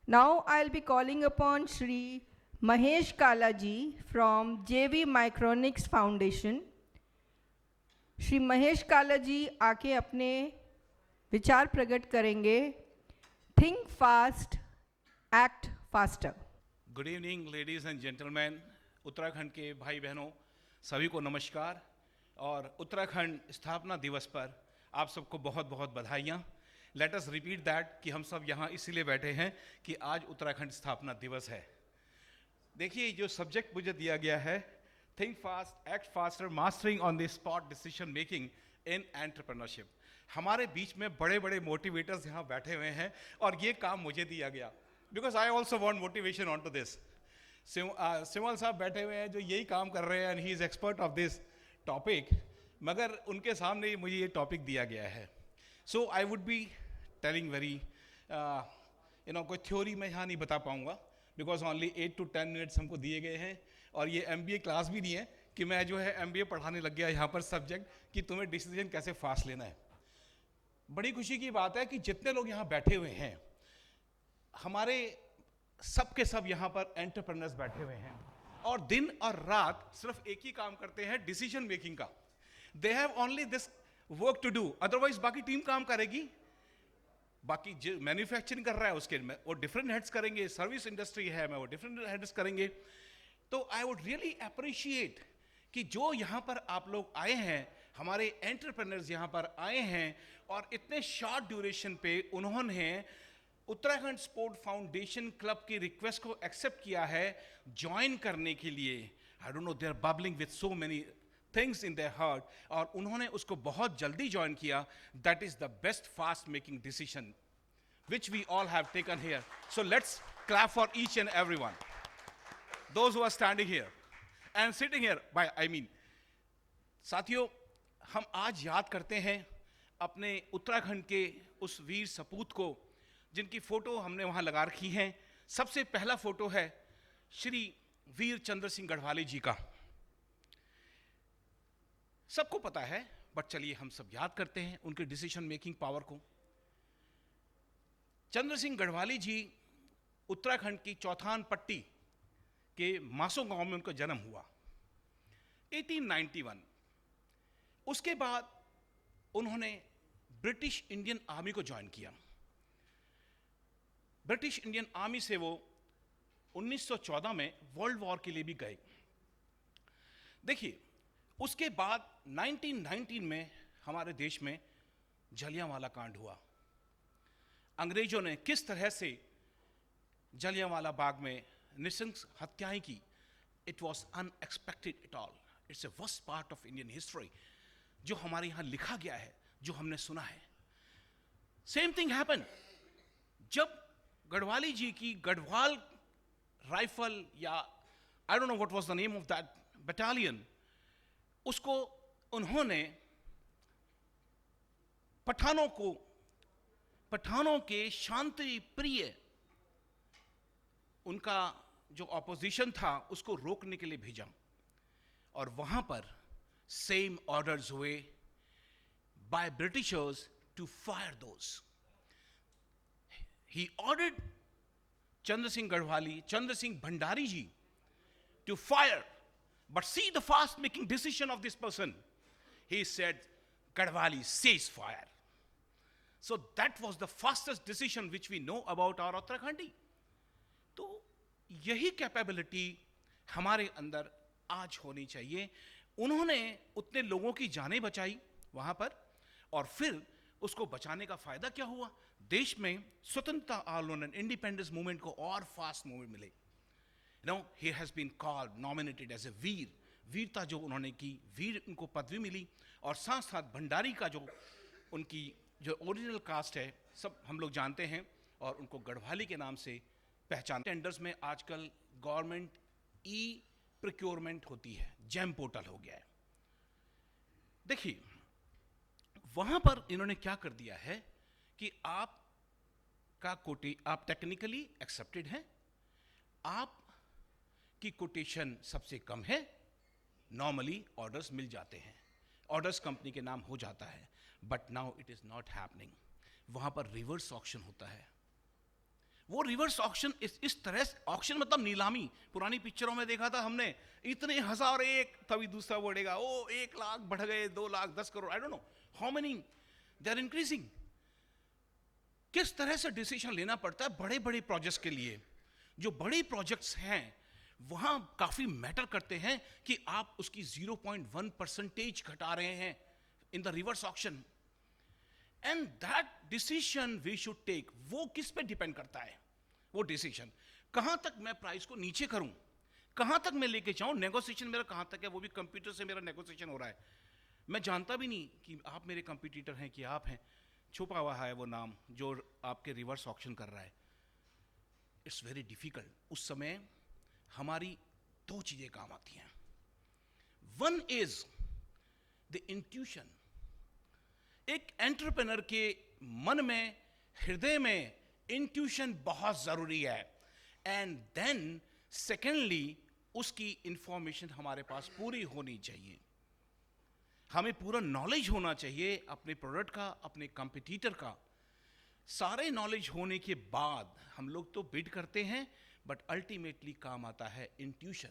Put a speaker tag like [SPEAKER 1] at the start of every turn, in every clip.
[SPEAKER 1] Now I'll be calling upon Shri Mahesh Kalaji from JV Micronics Foundation. Shri Mahesh काला जी आके अपने विचार प्रकट करेंगे। Think fast, act faster.
[SPEAKER 2] Good evening ladies and gentleman, Uttarakhand के भाई बहनों सभी को नमस्कार। और उत्तराखंड स्थापना दिवस पर आप सबको बहुत बहुत बधाइयाँ। लेट अस रिपीट दैट कि हम सब यहाँ इसीलिए बैठे हैं कि आज उत्तराखंड स्थापना दिवस है। देखिए, जो सब्जेक्ट मुझे दिया गया है, think fast act faster mastering on the spot decision making in entrepreneurship. हमारे बीच में बड़े बड़े मोटिवेटर्स यहाँ बैठे हुए हैं और ये काम मुझे दिया गया because I also want motivation on to this. Simal साहब बैठे हुए हैं जो यही काम कर रहे हैं and he is expert of this topic, मगर उनके सामने मुझे ये टॉपिक दिया गया है। So I would be telling very कोई थ्योरी मैं यहाँ नहीं बता पाऊँगा बिकॉज ओनली 8 to 10 मिनट्स हमको दिए गए हैं और ये MBA क्लास भी नहीं है कि मैं जो है MBA पढ़ाने लग गया यहाँ पर सब्जेक्ट कि तुम्हें डिसीजन कैसे फास्ट लेना है। बड़ी खुशी की बात है कि जितने लोग यहाँ बैठे हुए हैं, हमारे सब के सब यहाँ पर एंटरप्रेन्योर्स बैठे हुए हैं और दिन और रात सिर्फ एक ही काम करते हैं, डिसीजन मेकिंग का। They have only this work to do, otherwise बाकी टीम काम करेगी। बाकी जो मैन्युफैक्चरिंग कर रहा है उसके वो डिफरेंट हेड्स करेंगे, सर्विस इंडस्ट्री है मैं वो डिफरेंट हेड्स करेंगे। तो आई वुड रियली अप्रिशिएट कि जो यहाँ पर आप लोग आए हैं, हमारे एंटरप्रेन्योर्स यहाँ पर आए हैं और इतने शॉर्ट ड्यूरेशन पे उन्होंने उत्तराखंड स्पोर्ट फाउंडेशन क्लब की रिक्वेस्ट को एक्सेप्ट किया है ज्वाइन करने के लिए। I don't know, they are bubbling with so many things in their heart और उन्होंने उसको बहुत जल्दी ज्वाइन किया। That is the best fast making decision which we all have taken here. So let's clap for each and everyone. Those who are standing here and sitting here, साथियों, हम आज याद करते हैं अपने उत्तराखंड के उस वीर सपूत को जिनकी फोटो हमने वहां लगा रखी है। सबसे पहला फोटो है श्री वीर चंद्र सिंह गढ़वाली जी का। सबको पता है, बट चलिए हम सब याद करते हैं उनके डिसीजन मेकिंग पावर को। चंद्र सिंह गढ़वाली जी उत्तराखंड की चौथान पट्टी के मासो गांव में उनका जन्म हुआ 1891। उसके बाद उन्होंने ब्रिटिश इंडियन आर्मी को ज्वाइन किया। ब्रिटिश इंडियन आर्मी से वो 1914 में वर्ल्ड वॉर के लिए भी गए। देखिए, उसके बाद 1919 में हमारे देश में जलियांवाला कांड हुआ। अंग्रेजों ने किस तरह से जलियांवाला बाग में नृशंस हत्याएं की, it was unexpected at all. It's a worst part of Indian history जो हमारे यहाँ लिखा गया है, जो हमने सुना है। सेम थिंग हैपन जब गढ़वाली जी की गढ़वाल राइफल या आई don't know what was the name of that battalion, उसको उन्होंने पठानों के शांति प्रिय उनका जो ऑपोजिशन था उसको रोकने के लिए भेजा और वहां पर सेम ऑर्डर्स हुए by Britishers to fire those. He ordered Chandra Singh Bhandari ji to fire, but see the fast making decision of this person. He said, Gadwali, cease fire. So that was the fastest decision which we know about our Uttarakhandi. तो यही capability हमारे अंदर आज होनी चाहिए। उन्होंने उतने लोगों की जानें बचाई वहां पर और फिर उसको बचाने का फायदा क्या हुआ, देश में स्वतंत्रता आंदोलन, इंडिपेंडेंस मूवमेंट को और फास्ट मूवमेंट मिले। he has been called, nominated as a वीर। वीरता जो उन्होंने की, वीर उनको पदवी मिली और साथ साथ भंडारी का जो उनकी जो ओरिजिनल कास्ट है सब हम लोग जानते हैं और उनको गढ़वाली के नाम से पहचान। टेंडर्स में आजकल गवर्नमेंट प्रोक्योरमेंट होती है, जेम पोर्टल हो गया है। देखिए, वहां पर इन्होंने क्या कर दिया है कि आप टेक्निकली एक्सेप्टेड हैं, आप की कोटेशन सबसे कम है, नॉर्मली ऑर्डर्स मिल जाते हैं, ऑर्डर्स कंपनी के नाम हो जाता है। But now it is not happening. वहां पर रिवर्स ऑक्शन होता है। वो रिवर्स ऑक्शन इस तरह से, ऑक्शन मतलब नीलामी, पुरानी पिक्चरों में देखा था हमने, इतने 1001, तभी दूसरा बढ़ेगा, ओ 1 लाख बढ़ गए, 2 lakh, 10 crore, I don't know how many they are increasing. किस तरह से डिसीजन लेना पड़ता है बड़े बड़े प्रोजेक्ट्स के लिए। जो बड़े प्रोजेक्ट्स हैं वहां काफी मैटर करते हैं कि आप उसकी 0.1% घटा रहे हैं in the reverse auction, and that decision we should take. वो किस पे डिपेंड करता है, वो डिसीजन कहां तक मैं प्राइस को नीचे करूं, कहां तक मैं लेके जाऊं, नेगोशिएशन मेरा कहां तक है, वो भी कंप्यूटर से मेरा नेगोशिएशन हो रहा है, मैं जानता भी नहीं कि आप मेरे कंपटीटर हैं कि आप हैं, छुपा हुआ है वो नाम जो आपके रिवर्स ऑक्शन कर रहा है। It's very difficult. उस समय हमारी 2 चीजें काम आती हैं। One is the intuition. एक एंटरप्रेन्योर के मन में, हृदय में इंट्यूशन बहुत जरूरी है, एंड देन सेकेंडली उसकी इंफॉर्मेशन हमारे पास पूरी होनी चाहिए। हमें पूरा नॉलेज होना चाहिए अपने प्रोडक्ट का, अपने कंपटीटर का। सारे नॉलेज होने के बाद हम लोग तो बिड करते हैं, बट अल्टीमेटली काम आता है intuition.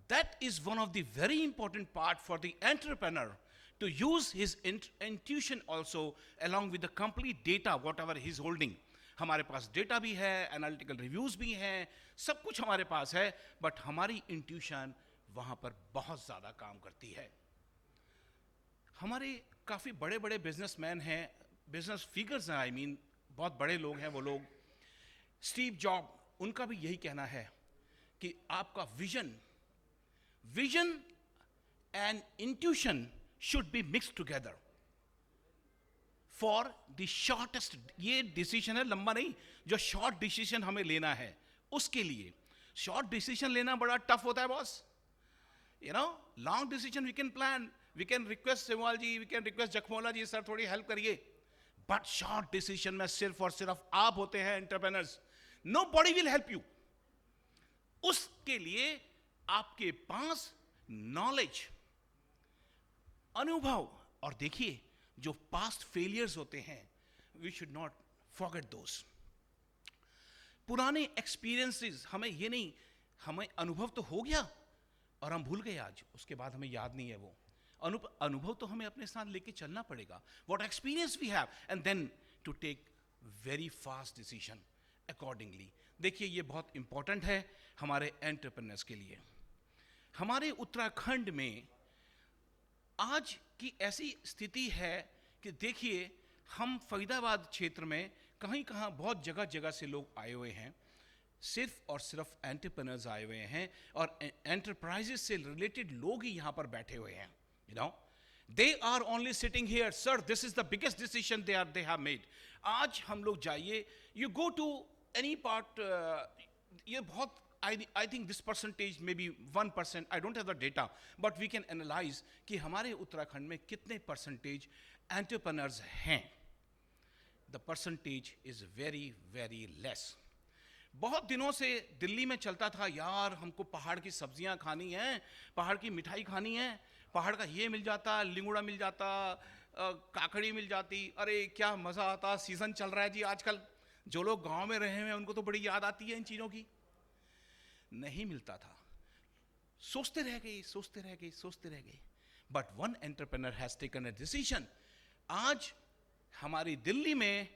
[SPEAKER 2] That is one of the very important part for the entrepreneur to use his intuition also along with the complete data whatever he's holding। हमारे पास डेटा भी है, एनालिटिकल रिव्यूज भी हैं, सब कुछ हमारे पास है, बट हमारी इंट्यूशन वहां पर बहुत ज्यादा काम करती है। हमारे काफी बड़े बड़े बिजनेसमैन हैं, बिजनेस फिगर्स हैं, आई मीन बहुत बड़े लोग हैं वो लोग। स्टीव जॉब, उनका भी यही कहना है कि आपका vision and intuition should be mixed together for the shortest। ये डिसीजन है लंबा नहीं, जो शॉर्ट डिसीजन हमें लेना है उसके लिए। शॉर्ट डिसीजन लेना बड़ा टफ होता है boss, you know. Long decision we can plan, we can request सेवाल ji, we can request Jakhmola ji, sir थोड़ी हेल्प करिए, बट शॉर्ट डिसीजन में सिर्फ और सिर्फ आप होते हैं entrepreneurs, know body will help you. उसके लिए आपके पास नॉलेज, अनुभव, और देखिए जो पास्ट फेलियर्स होते हैं, वी शुड नॉट फॉरगेट दोस। पुराने एक्सपीरियंसेस, हमें ये नहीं, हमें अनुभव तो हो गया और हम भूल गए आज, उसके बाद हमें याद नहीं है वो अनुभव तो हमें अपने साथ लेके चलना पड़ेगा। What experience we have, and then to take very fast decision accordingly. देखिए ये बहुत इंपॉर्टेंट है हमारे एंटरप्रेन्योर्स के लिए। हमारे उत्तराखंड में आज की ऐसी स्थिति है कि देखिए, हम फरीदाबाद क्षेत्र में कहीं कहाँ बहुत जगह जगह से लोग आए हुए हैं, सिर्फ और सिर्फ एंटरप्रेन्योर्स आए हुए हैं, और एंटरप्राइजेस से रिलेटेड लोग ही यहाँ पर बैठे हुए हैं। You know, they are only sitting here, sir this is the biggest decision they have made. आज हम लोग जाइए, you go to any part, ये बहुत I think this percentage may be 1%, I don't have the data, but we can analyze कि हमारे उत्तराखंड में कितने परसेंटेज एंटरप्रेन्योर्स हैं। The percentage is very very less। बहुत दिनों से दिल्ली में चलता था, यार हमको पहाड़ की सब्जियां खानी हैं, पहाड़ की मिठाई खानी है, पहाड़ का ये मिल जाता, लिंगुड़ा मिल जाता, काकड़ी मिल जाती, अरे क्या मज़ा आता, सीज़न चल रहा है जी आजकल। जो लोग गांव में रहे हैं उनको तो बड़ी याद आती है इन चीज़ों की। नहीं मिलता था, सोचते रह गए, but one entrepreneur has taken a decision. आज हमारी दिल्ली में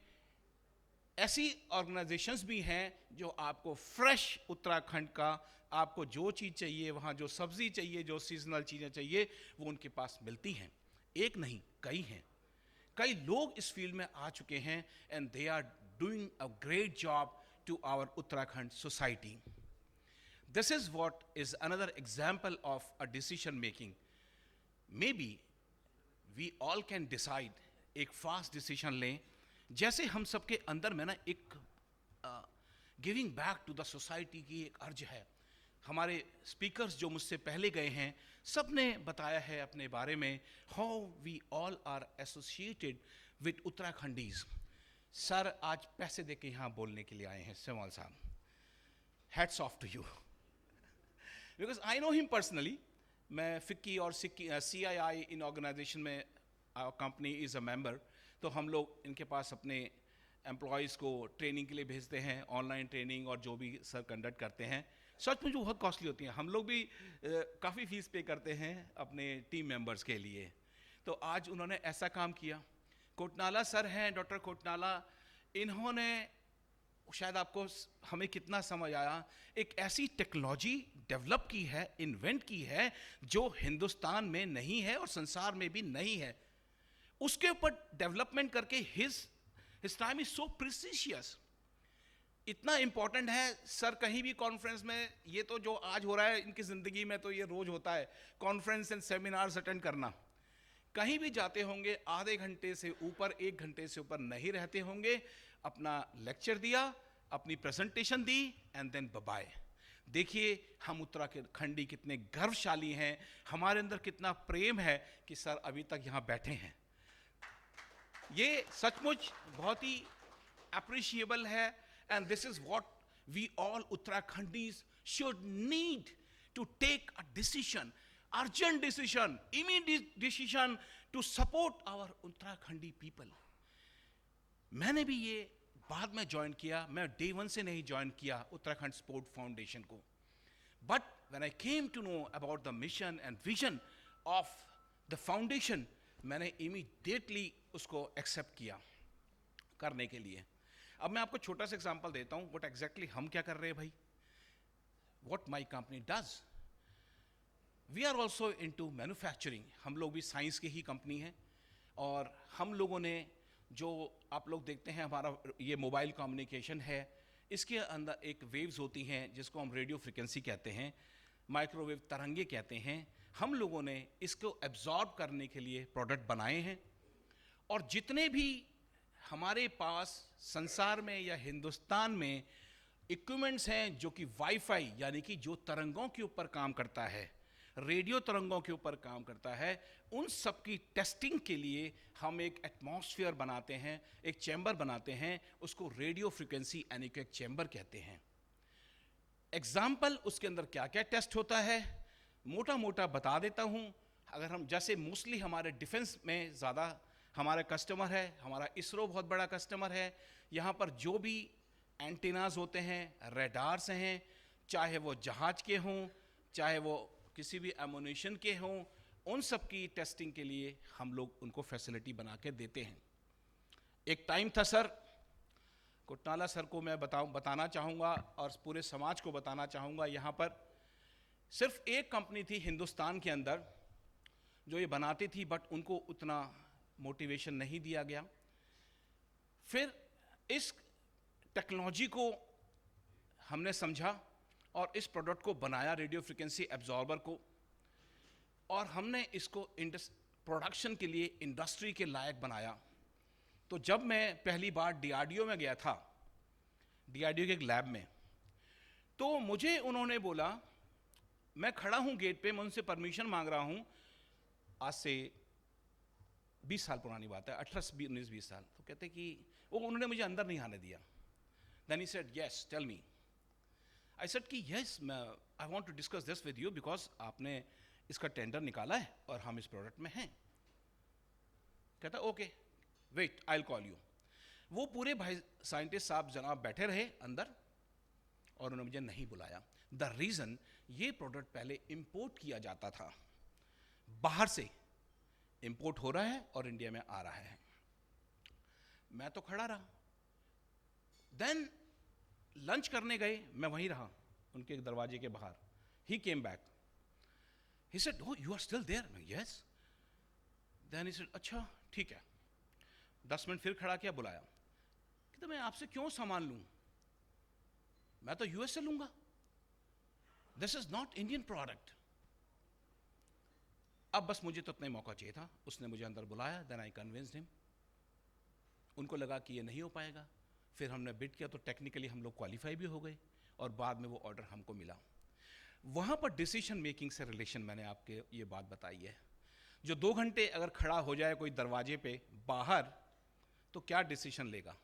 [SPEAKER 2] ऐसी ऑर्गेनाइजेशंस भी हैं जो आपको फ्रेश उत्तराखंड का, आपको जो चीज़ चाहिए, वहाँ जो सब्जी चाहिए, जो सीजनल चीज़ें चाहिए, वो उनके पास मिलती हैं। एक नहीं, कई हैं। कई लोग इस फील्ड में आ चुके हैं, and they are doing a great job to our Uttarakhand society. This is what is another example of a decision making। Maybe we all can decide, एक fast decision लें। जैसे हम सबके अंदर में ना एक giving back to the society की एक अर्ज है। हमारे स्पीकर्स जो मुझसे पहले गए हैं, सब ने बताया है अपने बारे में, how we all are associated with Uttarakhandis. Sir आज पैसे दे के यहाँ बोलने के लिए आए हैं सेवाल साहब, hats off to you, because I know him personally. मैं फिक्की और CII इन ऑर्गेनाइजेशन में, our company is a member, तो हम लोग इनके पास अपने एम्प्लॉयज़ को ट्रेनिंग के लिए भेजते हैं, ऑनलाइन ट्रेनिंग और जो भी सर कंडक्ट करते हैं, सच में जो बहुत कॉस्टली होती हैं। हम लोग भी काफ़ी फीस पे करते हैं अपने टीम मेंबर्स के लिए। तो आज उन्होंने ऐसा काम किया। कोटनाला सर हैं, डॉक्टर कोटनाला, इन्होंने शायद आपको हमें कितना समझ आया, एक ऐसी टेक्नोलॉजी डेवलप की है, इन्वेंट की है जो हिंदुस्तान में नहीं है और संसार में भी नहीं है। उसके ऊपर डेवलपमेंट करके हिज टाइम इज सो प्रिसिशियस, इतना इंपॉर्टेंट है। सर कहीं भी कॉन्फ्रेंस में, ये तो जो आज हो रहा है इनकी ज़िंदगी में तो ये रोज़ होता है, कॉन्फ्रेंस एंड सेमिनार्स अटेंड करना। कहीं भी जाते होंगे आधे घंटे से ऊपर, 1 घंटे से ऊपर नहीं रहते होंगे। अपना लेक्चर दिया, अपनी प्रेजेंटेशन दी एंड देन बाय। देखिए हम उत्तराखंडी कितने गर्वशाली हैं, हमारे अंदर कितना प्रेम है कि सर अभी तक यहाँ बैठे हैं। ये सचमुच बहुत ही अप्रिशिएबल है। And this is what we all Uttarakhandis should need to take a decision, urgent decision, immediate decision to support our Uttarakhandi people. मैंने भी ये बाद में ज्वाइन किया, मैं डे 1 से नहीं ज्वाइन किया उत्तराखंड स्पोर्ट फाउंडेशन को, but when I came to know about the mission and vision of the foundation, मैंने इमीडिएटली उसको एक्सेप्ट किया करने के लिए। अब मैं आपको छोटा सा एग्जांपल देता हूँ व्हाट एग्जैक्टली हम क्या कर रहे हैं भाई, what my company does. We are also into manufacturing, हम लोग भी साइंस की ही कंपनी है। और हम लोगों ने जो आप लोग देखते हैं हमारा ये मोबाइल कम्युनिकेशन है, इसके अंदर एक वेव्स होती हैं जिसको हम रेडियो फ्रिक्वेंसी कहते हैं, माइक्रोवेव तरंगे कहते हैं। हम लोगों ने इसको एब्जॉर्ब करने के लिए प्रोडक्ट बनाए हैं। और जितने भी हमारे पास संसार में या हिंदुस्तान में इक्विपमेंट्स हैं जो कि वाईफाई यानी कि जो तरंगों के ऊपर काम करता है, रेडियो तरंगों के ऊपर काम करता है, उन सब की टेस्टिंग के लिए हम एक एटमॉस्फेयर बनाते हैं, एक चैम्बर बनाते हैं, उसको रेडियो फ्रिक्वेंसी एनीकोएक चैम्बर कहते हैं। एग्जाम्पल उसके अंदर क्या क्या टेस्ट होता है मोटा मोटा बता देता हूँ। अगर हम जैसे मोस्टली हमारे डिफेंस में ज़्यादा हमारा कस्टमर है, हमारा इसरो बहुत बड़ा कस्टमर है। यहाँ पर जो भी एंटीनाज होते हैं, रेडार्स हैं, चाहे वो जहाज के हों, चाहे वो किसी भी एमुनेशन के हों, उन सब की टेस्टिंग के लिए हम लोग उनको फैसिलिटी बना के देते हैं। एक टाइम था सर, कोटनाला सर को मैं बताना चाहूँगा और पूरे समाज को बताना चाहूँगा, यहाँ पर सिर्फ एक कंपनी थी हिंदुस्तान के अंदर जो ये बनाती थी, बट उनको उतना मोटिवेशन नहीं दिया गया। फिर इस टेक्नोलॉजी को हमने समझा और इस प्रोडक्ट को बनाया, रेडियो फ्रिक्वेंसी एब्जॉर्बर को, और हमने इसको प्रोडक्शन के लिए इंडस्ट्री के लायक बनाया। तो जब मैं पहली बार डीआरडीओ में गया था, डीआरडीओ के एक लैब में, तो मुझे उन्होंने बोला, मैं खड़ा हूँ गेट पे, मैं उनसे परमिशन मांग रहा हूँ, आज से 20 साल पुरानी बात है, 18-19-20 साल। तो कहते कि उन्होंने मुझे अंदर नहीं आने दिया। Then he said yes tell me. I said कि yes I want to discuss this with you because आपने इसका टेंडर निकाला है और हम इस प्रोडक्ट में हैं। कहता okay wait I will call you. वो पूरे भाई साइंटिस्ट साहब जनाब बैठे रहे अंदर और उन्होंने मुझे नहीं बुलाया। द रीज़न, ये प्रोडक्ट पहले इंपोर्ट किया जाता था, बाहर से इंपोर्ट हो रहा है और इंडिया में आ रहा है। मैं तो खड़ा रहा। देन लंच करने गए, मैं वहीं रहा उनके दरवाजे के बाहर। He came back, he said oh you are still there. मैं यस। देन ही सेड अच्छा ठीक है। 10 मिनट फिर खड़ा किया, बुलाया। कहते मैं आपसे क्यों सामान लूं, मैं तो यूएस से लूंगा, this is not Indian product. अब बस मुझे तो इतना ही मौका चाहिए था। उसने मुझे अंदर बुलाया, देन आई कन्विंस्ड हिम। उनको लगा कि ये नहीं हो पाएगा। फिर हमने बिड किया तो टेक्निकली हम लोग क्वालिफाई भी हो गए और बाद में वो ऑर्डर हमको मिला। वहाँ पर डिसीजन मेकिंग से रिलेशन मैंने आपके ये बात बताई है। जो 2 घंटे अगर खड़ा हो जाए कोई दरवाजे पे बाहर, तो क्या डिसीजन लेगा,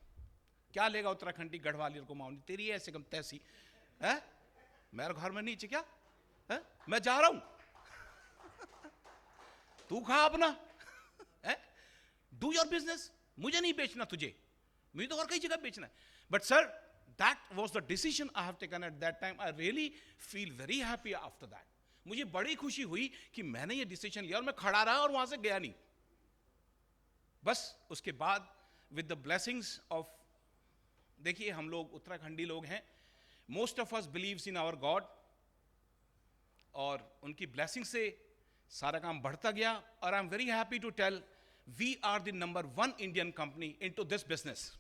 [SPEAKER 2] क्या लेगा उत्तराखंडी गढ़वालियर को माउंटी तेरी ऐसे कम तैसी है, मेरे घर में नीचे क्या है, मैं जा रहा हूं तू खा अपना है, डू योर बिजनेस, मुझे नहीं बेचना तुझे, मुझे तो और कई जगह बेचना है. But sir, that was the decision I have taken at that time. I really feel very happy after that. मुझे बड़ी खुशी हुई कि मैंने ये डिसीजन लिया और मैं खड़ा रहा और वहां से गया नहीं. बस उसके बाद विद द ब्लेसिंग्स ऑफ, देखिए हम लोग उत्तराखंडी लोग हैं, most of us believes in our god, और उनकी ब्लेसिंग से सारा काम बढ़ता गया. और I am very happy to tell we are the number 1 Indian company into this business.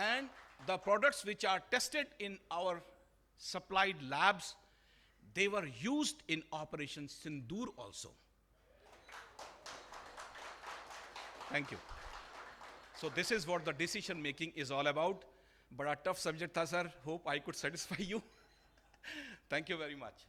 [SPEAKER 2] And the products which are tested in our supplied labs, they were used in Operation Sindoor also. Thank you. So this is what the decision making is all about. But a tough subject tha, sir. Hope I could satisfy you. Thank you very much.